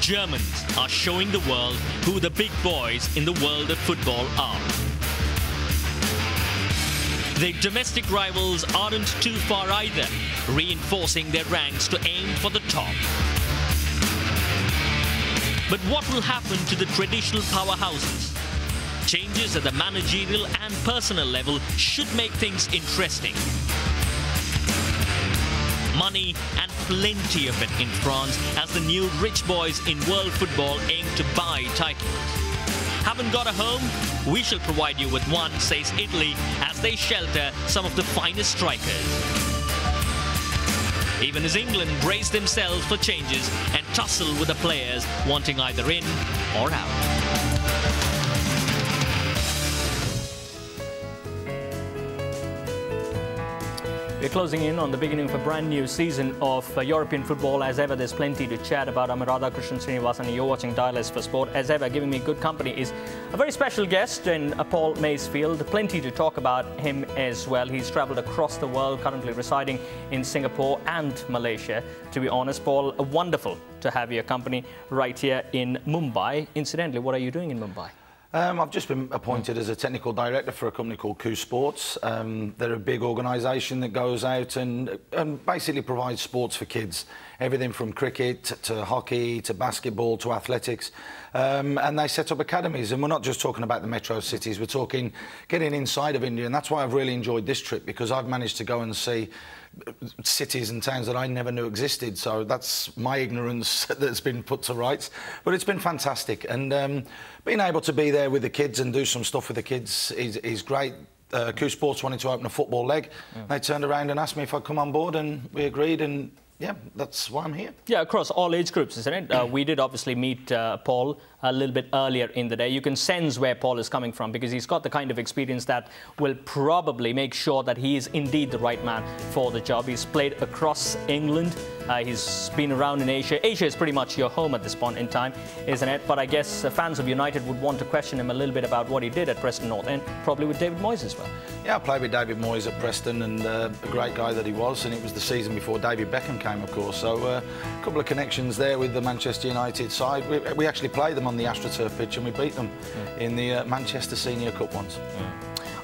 Germans are showing the world who the big boys in the world of football are. Their domestic rivals aren't too far either, reinforcing their ranks to aim for the top. But what will happen to the traditional powerhouses? Changes at the managerial and personal level should make things interesting. Money and plenty of it in France as the new rich boys in world football aim to buy titles. Haven't got a home? We shall provide you with one, says Italy, as they shelter some of the finest strikers. Even as England brace themselves for changes and tussle with the players wanting either in or out. We're closing in on the beginning of a brand new season of European football. As ever, there's plenty to chat about. I'm Radhakrishnan Srinivasan. You're watching Dialysis for Sport. As ever, giving me good company is a very special guest in Paul Masefield. Plenty to talk about him as well. He's travelled across the world, currently residing in Singapore and Malaysia. To be honest, Paul, wonderful to have your company right here in Mumbai. Incidentally, what are you doing in Mumbai? I've just been appointed as a technical director for a company called KOOH Sports. They're a big organisation that goes out and basically provides sports for kids. Everything from cricket to hockey to basketball to athletics. And they set up academies. And we're not just talking about the metro cities, we're talking getting inside of India. And that's why I've really enjoyed this trip, because I've managed to go and see cities and towns that I never knew existed. So that's my ignorance that's been put to rights. But it's been fantastic. And being able to be there with the kids and do some stuff with the kids is great. KOOH Sports wanted to open a football leg. Yeah. They turned around and asked me if I'd come on board, and we agreed, and yeah, that's why I'm here. Yeah, across all age groups, isn't it? We did obviously meet Paul a little bit earlier in the day. You can sense where Paul is coming from, because he's got the kind of experience that will probably make sure that he is indeed the right man for the job. He's played across England. He's been around in Asia. Asia is pretty much your home at this point in time, isn't it? But I guess fans of United would want to question him a little bit about what he did at Preston North End, probably with David Moyes as well. Yeah, I played with David Moyes at Preston, and a great guy that he was, and it was the season before David Beckham came, of course. So a couple of connections there with the Manchester United side. We actually played them on the AstroTurf pitch, and we beat them in the Manchester Senior Cup once.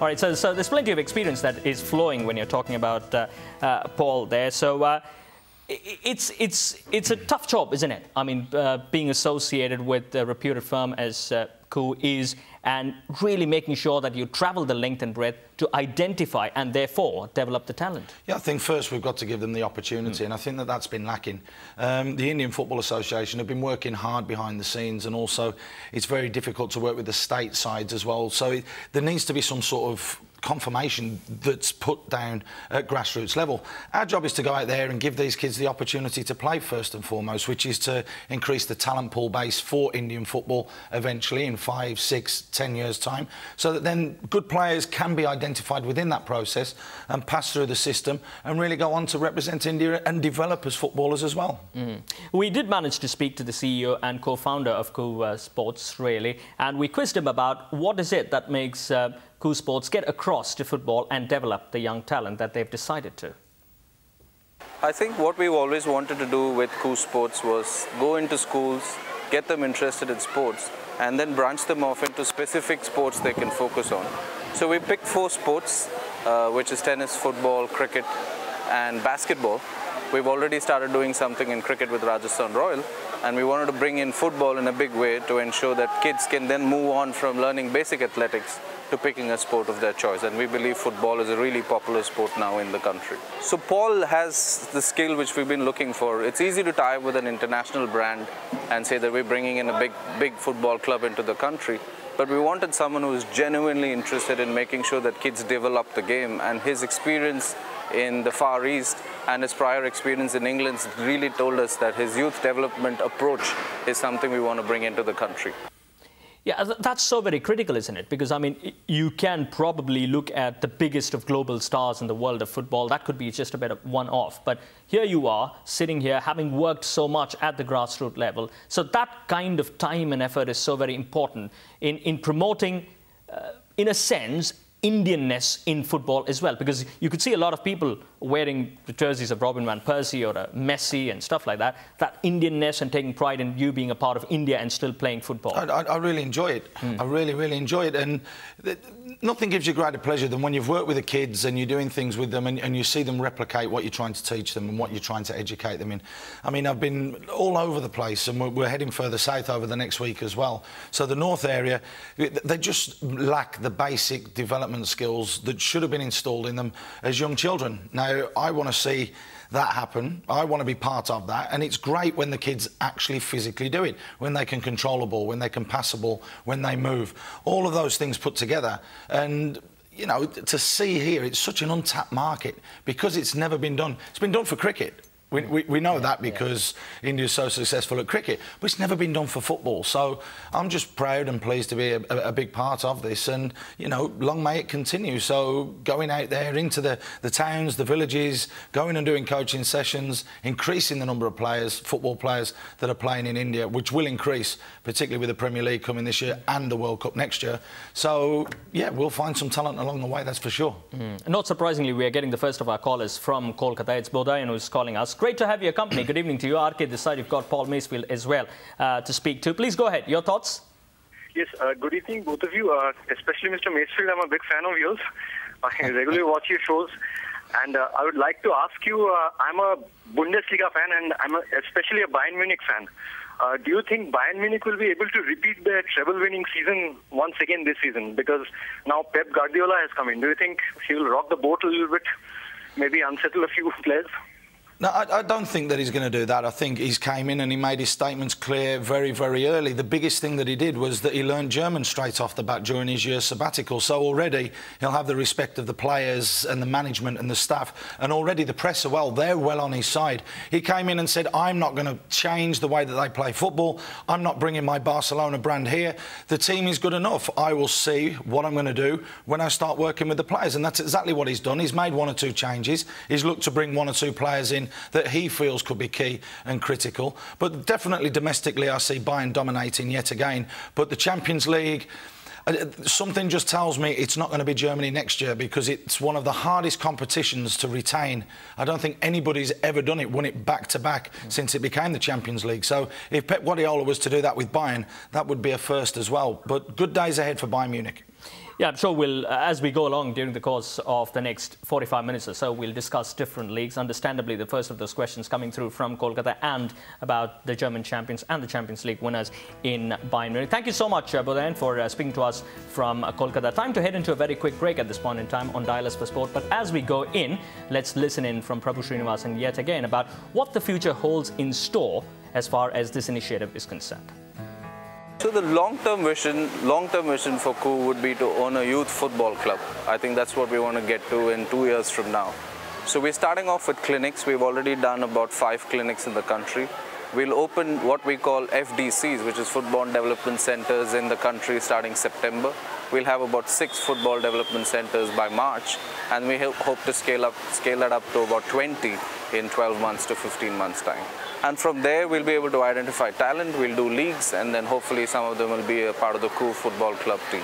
All right, so there's plenty of experience that is flowing when you're talking about Paul there. So it's a tough job, isn't it? I mean, being associated with a reputed firm as KOOH is, and really making sure that you travel the length and breadth to identify and therefore develop the talent. Yeah, I think first we've got to give them the opportunity, and I think that that's been lacking. The Indian Football Association have been working hard behind the scenes, and also it's very difficult to work with the state sides as well. So there needs to be some sort of confirmation that's put down at grassroots level. Our job is to go out there and give these kids the opportunity to play first and foremost, which is to increase the talent pool base for Indian football eventually in 5, 6, 10 years' time, so that then good players can be identified within that process and pass through the system and really go on to represent India and develop as footballers as well. We did manage to speak to the CEO and co-founder of KOOH Sports, really, and we quizzed him about what is it that makes KOOH Sports get across to football and develop the young talent that they've decided to. I think what we've always wanted to do with KOOH Sports was go into schools, get them interested in sports, and then branch them off into specific sports they can focus on. So we picked 4 sports, which is tennis, football, cricket, and basketball. We've already started doing something in cricket with Rajasthan Royal, and we wanted to bring in football in a big way to ensure that kids can then move on from learning basic athletics to picking a sport of their choice. And we believe football is a really popular sport now in the country. So Paul has the skill which we've been looking for. It's easy to tie with an international brand and say that we're bringing in a big football club into the country. But we wanted someone who is genuinely interested in making sure that kids develop the game, and his experience in the Far East and his prior experience in England really told us that his youth development approach is something we want to bring into the country. Yeah, that's so very critical, isn't it? Because, I mean, you can probably look at the biggest of global stars in the world of football. That could be just a bit of one-off. But here you are, sitting here, having worked so much at the grassroots level. So that kind of time and effort is so very important in promoting, in a sense, Indianness in football as well. Because you could see a lot of people wearing the jerseys of Robin van Persie or Messi and stuff like that, that Indianness and taking pride in you being a part of India and still playing football? I really enjoy it. I really, really enjoy it. And nothing gives you greater pleasure than when you've worked with the kids and you're doing things with them and you see them replicate what you're trying to teach them and what you're trying to educate them in. I mean, I've been all over the place, and we're heading further south over the next week as well. So the north area, they just lack the basic development skills that should have been installed in them as young children. Now, I want to see that happen. I want to be part of that, and it's great when the kids actually physically do it, when they can control a ball, when they can pass a ball, when they move. All of those things put together, and you know, to see here, it's such an untapped market because it's never been done. It's been done for cricket. We know that because India's so successful at cricket, but it's never been done for football. So I'm just proud and pleased to be a big part of this, and you know, long may it continue. So going out there into the towns, the villages, going and doing coaching sessions, increasing the number of players, football players that are playing in India, which will increase, particularly with the Premier League coming this year and the World Cup next year. So yeah, we'll find some talent along the way, that's for sure. Not surprisingly, we are getting the first of our callers from Kolkata. It's Bodayan who's calling us. Great to have your company. Good evening to you. RK, this side you've got Paul Masefield as well to speak to. Please go ahead. Your thoughts? Yes, good evening, both of you, especially Mr. Masefield. I'm a big fan of yours. I regularly watch your shows. And I would like to ask you, I'm a Bundesliga fan and I'm especially a Bayern Munich fan. Do you think Bayern Munich will be able to repeat their treble-winning season once again this season? Because now Pep Guardiola has come in. Do you think he will rock the boat a little bit, maybe unsettle a few players? No, I don't think that he's going to do that. I think he's came in and he made his statements clear very, very early. The biggest thing that he did was that he learned German straight off the bat during his year sabbatical. So already he'll have the respect of the players and the management and the staff. And already the press they're well on his side. He came in and said, I'm not going to change the way that they play football. I'm not bringing my Barcelona brand here. The team is good enough. I will see what I'm going to do when I start working with the players. And that's exactly what he's done. He's made one or two changes. He's looked to bring one or two players in that he feels could be key and critical. But definitely domestically, I see Bayern dominating yet again. But the Champions League, something just tells me it's not going to be Germany next year because it's one of the hardest competitions to retain. I don't think anybody's ever done it, won it back-to-back since it became the Champions League. So if Pep Guardiola was to do that with Bayern, that would be a first as well. But good days ahead for Bayern Munich. Yeah, I'm sure we'll, as we go along during the course of the next 45 minutes or so, we'll discuss different leagues. Understandably, the first of those questions coming through from Kolkata and about the German champions and the Champions League winners in Bayern Munich. Thank you so much, Bodayan, for speaking to us from Kolkata. Time to head into a very quick break at this point in time on Dial S for Sport. But as we go in, let's listen in from Prabhu Srinivasan yet again about what the future holds in store as far as this initiative is concerned. So the long-term vision for KOOH would be to own a youth football club. I think that's what we want to get to in 2 years from now. So we're starting off with clinics. We've already done about 5 clinics in the country. We'll open what we call FDCs, which is Football Development Centers in the country starting September. We'll have about 6 football development centers by March, and we hope to scale that up to about 20 in 12 months to 15 months time. And from there, we'll be able to identify talent, we'll do leagues, and then hopefully some of them will be a part of the KOOH football club team.